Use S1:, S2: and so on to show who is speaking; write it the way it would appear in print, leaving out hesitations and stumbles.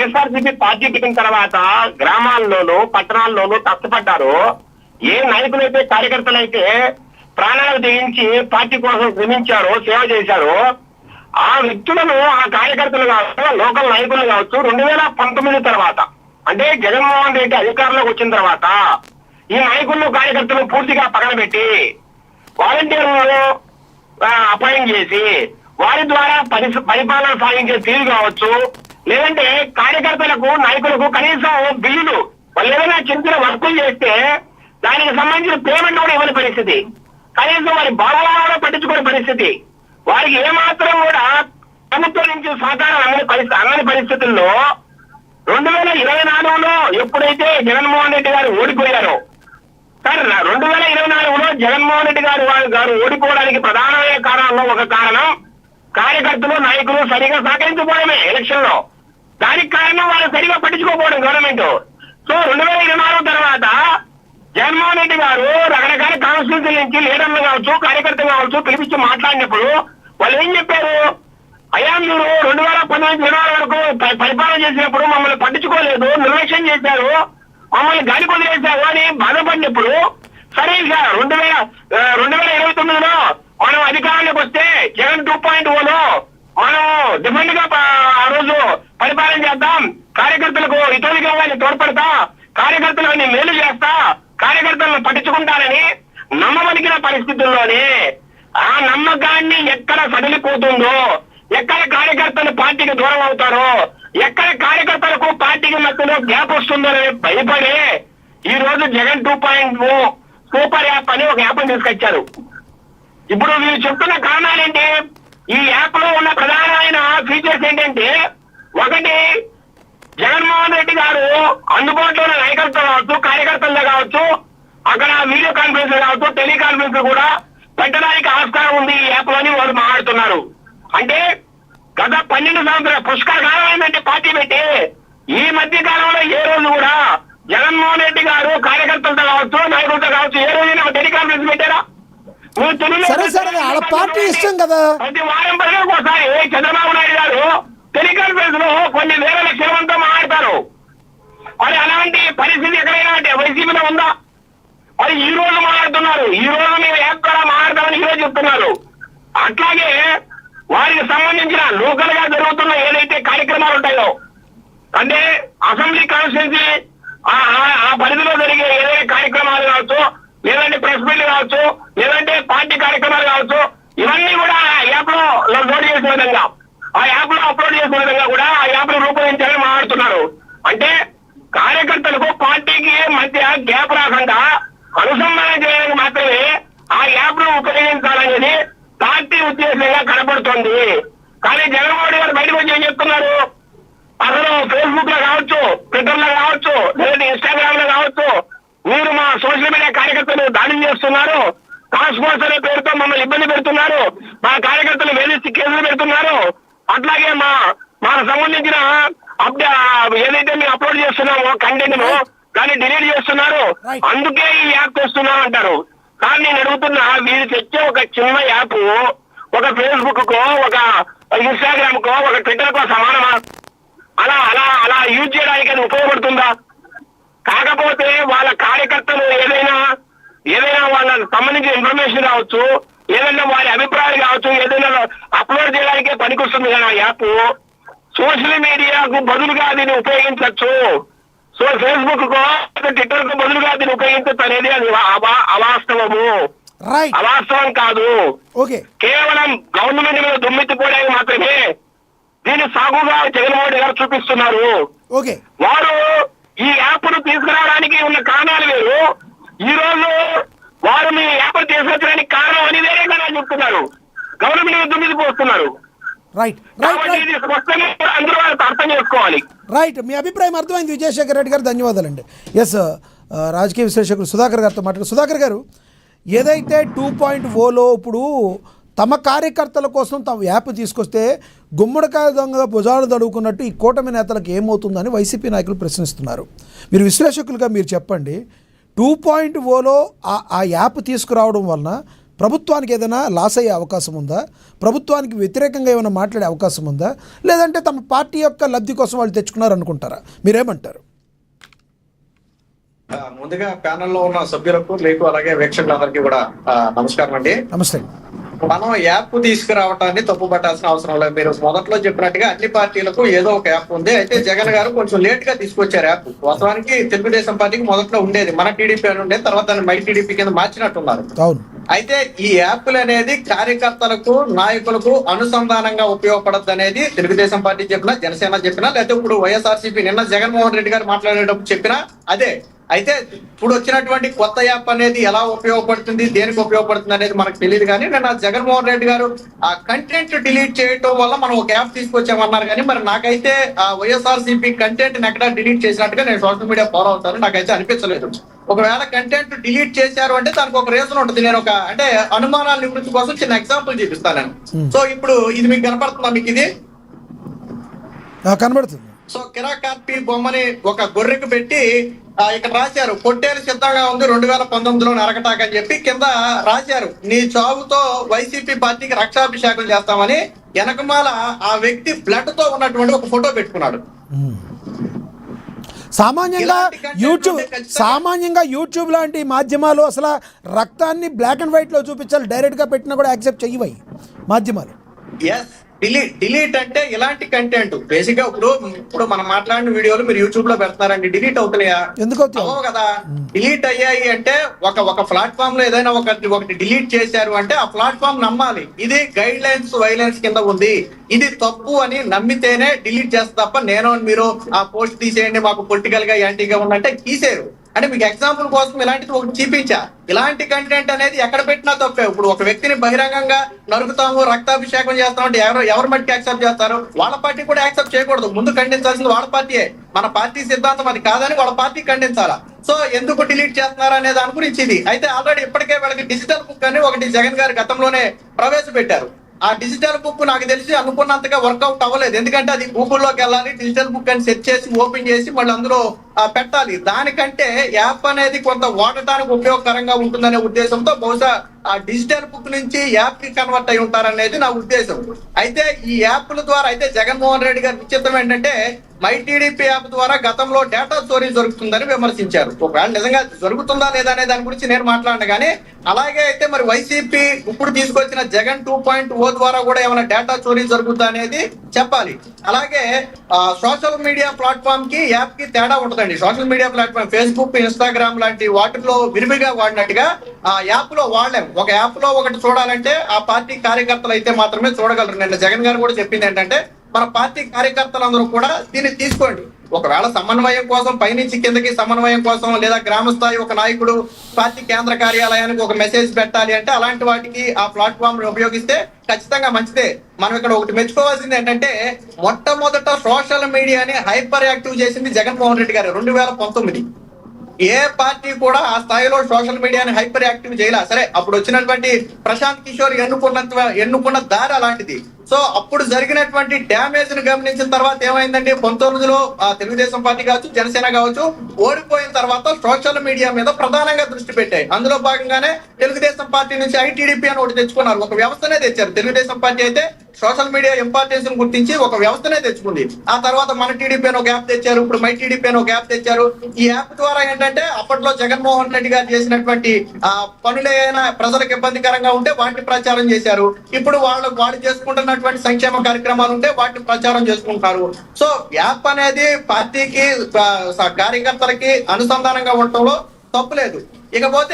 S1: YSRCP party పెట్టిన తర్వాత గ్రామాల్లోనూ పట్టణాల్లోనూ కష్టపడ్డారు. ఏ నాయకులైతే కార్యకర్తలైతే ప్రాణాలు తెగించి పార్టీ కోసం శ్రమించారో, సేవ చేశారో, ఆ వ్యక్తులను, ఆ కార్యకర్తలు కావచ్చు, లోకల్ నాయకులు కావచ్చు, 2019 తర్వాత అంటే జగన్మోహన్ రెడ్డి అధికారంలోకి వచ్చిన తర్వాత ఈ నాయకులను, కార్యకర్తలు పూర్తిగా పక్కన పెట్టి వాలంటీర్లను అపాయింట్ చేసి వారి ద్వారా పరిపాలన సాగించే తీరు కావచ్చు, లేదంటే కార్యకర్తలకు, నాయకులకు కనీసం బిల్లులు వాళ్ళు ఏదైనా చిన్న వర్కులు చేస్తే దానికి సంబంధించిన పేమెంట్ కూడా ఇవ్వని పరిస్థితి, కనీసం వారి బాధలను పట్టించుకునే పరిస్థితి, వారికి ఏమాత్రం కూడా ప్రభుత్వం నుంచి సహకారం అందని పరిస్థితుల్లో 2024లో ఎప్పుడైతే జగన్మోహన్ రెడ్డి గారు ఓడిపోయారో, సార్ 2024లో జగన్మోహన్ రెడ్డి గారు ఓడిపోవడానికి ప్రధానమైన కారణంలో ఒక కారణం కార్యకర్తలు, నాయకులు సరిగా సహకరించకపోవడమే ఎలక్షన్ లో. దానికి కారణం వాళ్ళు సరిగా పట్టించుకోకపోవడం గవర్నమెంట్. సో 2024 తర్వాత జగన్మోహన్ రెడ్డి గారు రకరకాల కాన్స్టిట్యూన్సీ నుంచి లీడర్లు కావచ్చు, కార్యకర్తలు కావచ్చు పిలిపించి మాట్లాడినప్పుడు వాళ్ళు ఏం చెప్పారు? అయ్యా మీరు 2019 వరకు పరిపాలన చేసినప్పుడు మమ్మల్ని పట్టించుకోలేదు, నిర్లక్ష్యం చేశారు, మమ్మల్ని గాలి వదిలేశారు అని బాధపడినప్పుడు, సరే ఇక 2029లో మనం అధికారంలోకి వస్తే జగన్ 2.0లో మనం డిఫరెంట్ గా ఆ రోజు పరిపాలన చేద్దాం, కార్యకర్తలకు ఇతోలికంగా తోడ్పడతా, కార్యకర్తలను మేలు చేస్తా, కార్యకర్తలను పట్టించుకుంటానని నమ్మబలికిన పరిస్థితుల్లోనే ఆ నమ్మకాన్ని ఎక్కడ సడిలిపోతుందో, ఎక్కడ కార్యకర్తలు పార్టీకి దూరం అవుతారో, ఎక్కడ కార్యకర్తలకు పార్టీకి మధ్యలో గ్యాప్ వస్తుందో భయపడి ఈ రోజు జగన్ 2.0 సూపర్ యాప్ అని ఒక యాప్ తీసుకొచ్చారు. ఇప్పుడు వీళ్ళు చెప్తున్న కారణాలేంటి? ఈ యాప్ లో ఉన్న ప్రధానమైన ఫీచర్స్ ఏంటంటే, ఒకటి జగన్మోహన్ రెడ్డి గారు అందుబాటులో ఉన్న నాయకత్వం కావచ్చు, కార్యకర్తల్లో కావచ్చు, అక్కడ వీడియో కాన్ఫరెన్స్ కావచ్చు, టెలికాన్ఫరెన్స్ కూడా పెట్టడానికి ఆస్కారం ఉంది ఈ యాప్ లోని వాళ్ళు మాట్లాడుతున్నారు. అంటే గత 12 సంవత్సరాలు పుష్కర కాలం ఏంటంటే పార్టీ పెట్టి ఈ మధ్య కాలంలో ఏ రోజు కూడా జగన్మోహన్ రెడ్డి గారు కార్యకర్తలతో కావచ్చు, నాయకులతో కావచ్చు ఏ రోజైనా టెలికాన్ఫరెన్స్ పెట్టారా?
S2: పార్టీ ఇష్టం కదా.
S1: ప్రతి వారం పదికి ఒకసారి చంద్రబాబు నాయుడు గారు టెలికాన్ఫరెన్స్ లో కొన్ని వేల లక్షల మందితో మాట్లాడతారు. మరి అలాంటి పరిస్థితి ఎక్కడైనా వైసీపీలో ఉందా? మరి ఈ రోజు మాట్లాడుతున్నారు, ఈ రోజు మీరు యాప్ ద్వారా మాట్లాడతామని ఈ రోజు చెప్తున్నారు. అట్లాగే వారికి సంబంధించిన లోకల్ గా జరుగుతున్న ఏదైతే కార్యక్రమాలు ఉంటాయో, అంటే అసెంబ్లీ కాన్స్టిట్యూన్సీ ఆ పరిధిలో జరిగే ఏదైతే కార్యక్రమాలు కావచ్చు, లేదంటే ప్రెస్ మీట్లు కావచ్చు, లేదంటే పార్టీ కార్యక్రమాలు కావచ్చు, ఇవన్నీ కూడా యాప్ లో లోడ్ చేసే విధంగా, ఆ యాప్ లో అప్లోడ్ చేసే విధంగా కూడా ఆ యాప్ లో రూపొందించాలని మాట్లాడుతున్నారు. అంటే కార్యకర్తలకు పార్టీకి మధ్య గ్యాప్ రాకుండా అనుసంధానం చేయడానికి మాత్రమే ఆ యాప్ ను ఉపయోగించాలనేది పార్టీ ఉద్దేశంగా కనబడుతోంది. కానీ జగన్మోహన్ గారు బయటకు వచ్చి ఏం చెప్తున్నారు? అసలు ఫేస్బుక్ లో కావచ్చు, ట్విట్టర్ లో కావచ్చు, లేదంటే ఇన్స్టాగ్రామ్ లో కావచ్చు, మీరు మా సోషల్ మీడియా కార్యకర్తలు దాడులు చేస్తున్నారు, టాస్క్ ఫోర్స్ అనే పేరుతో మమ్మల్ని ఇబ్బంది పెడుతున్నారు, మా కార్యకర్తలు వేధించి కేసులు పెడుతున్నారు, అట్లాగే మాకు సంబంధించిన ఏదైతే మేము అప్లోడ్ చేస్తున్నామో కంటెంట్ ను దాన్ని డిలీట్ చేస్తున్నారు, అందుకే ఈ యాప్ తెస్తున్నాం అంటారు. కానీ నేను అడుగుతున్నా, వీరు తెచ్చే ఒక చిన్న యాప్ ఒక ఫేస్బుక్ కో, ఒక ఇన్స్టాగ్రామ్ కో, ఒక ట్విట్టర్ కో సమానమా? అలా అలా అలా యూజ్ చేయడానికి అది ఉపయోగపడుతుందా? కాకపోతే వాళ్ళ కార్యకర్తలు ఏదైనా వాళ్ళకి సంబంధించిన ఇన్ఫర్మేషన్ కావచ్చు, ఏదైనా వారి అభిప్రాయాలు కావచ్చు, ఏదైనా అప్లోడ్ చేయడానికే పనికొస్తుంది కదా ఆ యాప్. సోషల్ మీడియాకు బదులుగా దీన్ని ఉపయోగించవచ్చు. సో ఫేస్బుక్ కో, ట్విట్టర్ కు బదులుగా దీన్ని ఉపయోగించచ్చు అనేది అది అవాస్తవము, అవాస్తవం కాదు. కేవలం గవర్నమెంట్ మీద దుమ్మెత్తిపోవడానికి మాత్రమే దీన్ని సాగుగా జగన్మోహన్ గారు చూపిస్తున్నారు. వారు ఈ యాప్ ను తీసుకురావడానికి ఉన్న కారణాలు వేరు, ఈ రోజు వారు మీ యాప్ తీసుకొచ్చడానికి కారణం అని వేరే కదా చెప్తున్నారు, గవర్నమెంట్ దుమ్మిది పోస్తున్నారు. అందరూ అర్థం చేసుకోవాలి.
S2: రైట్, మీ అభిప్రాయం అర్థమైంది విజయశేఖర్ రెడ్డి గారు, ధన్యవాదాలండి. ఎస్, రాజకీయ విశ్లేషకులు సుధాకర్ గారితో మాట్లాడు. సుధాకర్ గారు, ఏదైతే 2.0లో ఇప్పుడు తమ కార్యకర్తల కోసం తమ యాప్ తీసుకొస్తే గుమ్మడికాయ దొంగ భుజాలు దడుకున్నట్టు ఈ కూటమి నేతలకు ఏమవుతుందని వైసీపీ నాయకులు ప్రశ్నిస్తున్నారు. మీరు విశ్లేషకులుగా మీరు చెప్పండి, 2.0లో ఆ యాప్ తీసుకురావడం వలన ప్రభుత్వానికి ఏదైనా లాస్ అయ్యే అవకాశం ఉందా? ప్రభుత్వానికి వ్యతిరేకంగా ఏమైనా మాట్లాడే అవకాశం ఉందా? లేదంటే తమ పార్టీ యొక్క లబ్ధి కోసం వాళ్ళు తెచ్చుకున్నారు అనుకుంటారా? మీరేమంటారు?
S3: ముందుగా ప్యానెల్లో ఉన్న సభ్యులకు మీకు అలాగే వీక్షకులందరికీ కూడా నమస్కారం అండి.
S2: నమస్తే.
S3: మనం యాప్ తీసుకురావటాన్ని తప్పు పట్టాల్సిన అవసరం లేదు. మీరు మొదట్లో చెప్పినట్టుగా అన్ని పార్టీలకు ఏదో ఒక యాప్ ఉంది. అయితే జగన్ గారు కొంచెం లేట్ గా తీసుకొచ్చారు యాప్. వాస్తవానికి తెలుగుదేశం పార్టీకి మొదట్లో ఉండేది, మన టీడీపీ అని ఉండేది, తర్వాత దాన్ని మై టీడీపీ కింద మార్చినట్టున్నారు. అయితే ఈ యాప్లు అనేది కార్యకర్తలకు నాయకులకు అనుసంధానంగా ఉపయోగపడద్దు అనేది తెలుగుదేశం పార్టీ చెప్పినా, జనసేన చెప్పినా, లేకపోతే ఇప్పుడు వైఎస్ఆర్సీపీ నిన్న జగన్మోహన్ రెడ్డి గారు మాట్లాడేటప్పుడు చెప్పినా అదే. అయితే ఇప్పుడు వచ్చినటువంటి కొత్త యాప్ అనేది ఎలా ఉపయోగపడుతుంది, దేనికి ఉపయోగపడుతుంది అనేది మనకు తెలియదు. కానీ నేను జగన్మోహన్ రెడ్డి గారు ఆ కంటెంట్ డిలీట్ చేయడం వల్ల మనం ఒక యాప్ తీసుకొచ్చామన్నారు. కానీ మరి నాకైతే ఆ వైఎస్ఆర్సీపీ కంటెంట్ ఎక్కడ డిలీట్ చేసినట్టుగా నేను సోషల్ మీడియా ఫాలో అవుతాను, నాకైతే అనిపించలేదు. ఒకవేళ కంటెంట్ డిలీట్ చేశారు అంటే దానికి ఒక రీజన్ ఉంటుంది. నేను ఒక అంటే అనుమానాల నివృత్తి కోసం చిన్న ఎగ్జాంపుల్ చూపిస్తాను నేను. సో ఇప్పుడు ఇది మీకు కనపడుతుందా? మీకు ఇది
S2: కనబడుతుంది.
S3: సో కిరాకార్పి బొమ్మని ఒక గొర్రెకు పెట్టి ఇక్కడ రాశారు, పొట్టేలు సిద్ధంగా ఉంది 2019లో నరకటాకని చెప్పి కింద రాశారు, నీ చావుతో వైసీపీ పార్టీకి రక్షాభిషేకం చేస్తామని. వెనకమాల ఆ వ్యక్తి బ్లడ్ తో ఉన్నటువంటి ఒక ఫోటో పెట్టుకున్నాడు.
S2: సామాన్యంగా యూట్యూబ్ లాంటి మాధ్యమాలు అసలు రక్తాన్ని బ్లాక్ అండ్ వైట్ లో చూపించాలి, డైరెక్ట్ గా పెట్టినా కూడా యాక్సెప్ట్ చెయ్యవై మాధ్యమాలు.
S3: డిలీట్ అంటే ఇలాంటి కంటెంట్ బేసిక్ గా ఇప్పుడు మనం మాట్లాడిన వీడియోలు మీరు యూట్యూబ్ లో పెడతారండి, డిలీట్ అవుతున్నాయా?
S2: ఎందుకు
S3: అవ్వవు కదా. డిలీట్ అయ్యాయి అంటే ఒక ప్లాట్ఫామ్ లో ఏదైనా ఒకటి డిలీట్ చేశారు అంటే ఆ ప్లాట్ఫామ్ నమ్మాలి ఇది గైడ్ లైన్స్ వైలెన్స్ కింద ఉంది, ఇది తప్పు అని నమ్మితేనే డిలీట్ చేస్తా తప్ప నేను మీరు ఆ పోస్ట్ తీసేయండి మాకు పొలిటికల్ గా యాంటీగా ఉందంటే తీసేరు. అంటే మీకు ఎగ్జాంపుల్ కోసం ఇలాంటిది ఒకటి చూపించా. ఇలాంటి కంటెంట్ అనేది ఎక్కడ పెట్టినా తప్పే. ఇప్పుడు ఒక వ్యక్తిని బహిరంగంగా నరుకుతాము, రక్తాభిషేకం చేస్తామంటే ఎవరు మట్టికి యాక్సెప్ట్ చేస్తారు? వాళ్ళ పార్టీ కూడా యాక్సెప్ట్ చేయకూడదు. ముందు ఖండించాల్సింది వాళ్ళ పార్టీయే. మన పార్టీ సిద్ధాంతం అది కాదని వాళ్ళ పార్టీ ఖండించాలా. సో ఎందుకు డిలీట్ చేస్తున్నారు అనే దాని గురించి ఇది. అయితే ఆల్రెడీ ఇప్పటికే వాళ్ళకి డిజిటల్ బుక్ అని ఒకటి జగన్ గారు గతంలోనే ప్రవేశపెట్టారు. ఆ డిజిటల్ బుక్ నాకు తెలిసి అనుకున్నంతగా వర్కౌట్ అవ్వలేదు. ఎందుకంటే అది గూగుల్లోకి వెళ్ళాలి, డిజిటల్ బుక్ అని సెర్చ్ చేసి ఓపెన్ చేసి మళ్ళీ అందులో పెట్టాలి. దానికంటే యాప్ అనేది కొంత వాడటానికి ఉపయోగకరంగా ఉంటుందనే ఉద్దేశంతో బహుశా ఆ డిజిటల్ బుక్ నుంచి యాప్ కి కన్వర్ట్ అయి ఉంటారనేది నా ఉద్దేశం. అయితే ఈ యాప్ల ద్వారా అయితే జగన్మోహన్ రెడ్డి గారి విచిత్రం ఏంటంటే మై టీడీపీ యాప్ ద్వారా గతంలో డేటా చోరీ జరుగుతుందని విమర్శించారు. ఒకవేళ నిజంగా జరుగుతుందా లేదా అనే దాని గురించి నేను మాట్లాడను. కానీ అలాగే అయితే మరి వైసీపీ ఇప్పుడు తీసుకొచ్చిన జగన్ 2.0 ద్వారా కూడా ఏమైనా డేటా చోరీ జరుగుతుందా అనేది చెప్పాలి. అలాగే సోషల్ మీడియా ప్లాట్ఫామ్ కి యాప్ కి తేడా ఉంటుందండి. Social media platform Facebook, Instagram లాంటి వాటిలో విరివిగా వాడినట్టుగా ఆ యాప్ లో వాడలేం. ఒక యాప్ లో ఒకటి చూడాలంటే ఆ పార్టీ కార్యకర్తలు అయితే మాత్రమే చూడగలరు. నిన్న జగన్ గారు కూడా చెప్పింది ఏంటంటే మన పార్టీ కార్యకర్తలందరూ కూడా దీన్ని తీసుకోండి. ఒకవేళ సమన్వయం కోసం పైనుంచి కిందకి సమన్వయం కోసం లేదా గ్రామ స్థాయి ఒక నాయకుడు పార్టీ కేంద్ర కార్యాలయానికి ఒక మెసేజ్ పెట్టాలి అంటే అలాంటి వాటికి ఆ ప్లాట్ఫామ్ ఉపయోగిస్తే ఖచ్చితంగా మంచిదే. మనం ఇక్కడ ఒకటి మెచ్చుకోవాల్సింది ఏంటంటే మొట్టమొదట సోషల్ మీడియాని హైపర్ యాక్టివ్ చేసింది జగన్మోహన్ రెడ్డి గారు 2019. ఏ పార్టీ కూడా ఆ స్థాయిలో సోషల్ మీడియాని హైపర్ యాక్టివ్ చేయాల. సరే అప్పుడు వచ్చినటువంటి ప్రశాంత్ కిషోర్ ఎన్నుకున్న దారి అలాంటిది. సో అప్పుడు జరిగినటువంటి డ్యామేజ్ ను గమనించిన తర్వాత ఏమైందంటే 19లో తెలుగుదేశం పార్టీ కావచ్చు, జనసేన కావచ్చు ఓడిపోయిన తర్వాత సోషల్ మీడియా మీద ప్రధానంగా దృష్టి పెట్టాయి. అందులో భాగంగానే తెలుగుదేశం పార్టీ నుంచి ఐటీడీపీ అని ఒకటి తెచ్చుకున్నారు. ఒక వ్యవస్థనే తెచ్చారు. తెలుగుదేశం పార్టీ అయితే సోషల్ మీడియా ఇంపార్టెన్స్ ను గుర్తించి ఒక వ్యవస్థనే తెచ్చుకుంది. ఆ తర్వాత మన టీడీపీ అని ఒక యాప్ తెచ్చారు, ఇప్పుడు మై టీడీపీ అని ఒక యాప్ తెచ్చారు. ఈ యాప్ ద్వారా ఏంటంటే అప్పట్లో జగన్మోహన్ రెడ్డి గారు చేసినటువంటి పనులైనా ప్రజలకు ఇబ్బందికరంగా ఉంటే వాటిని ప్రచారం చేశారు. ఇప్పుడు వాళ్ళు చేసుకుంటున్న సంక్షేమ కార్యక్రమాలు ఉంటే వాటిని ప్రచారం చేసుకుంటారు. సో యాప్ అనేది పార్టీకి కార్యకర్తలకి అనుసంధానంగా ఉండటంలో తప్పులేదు. ఇకపోతే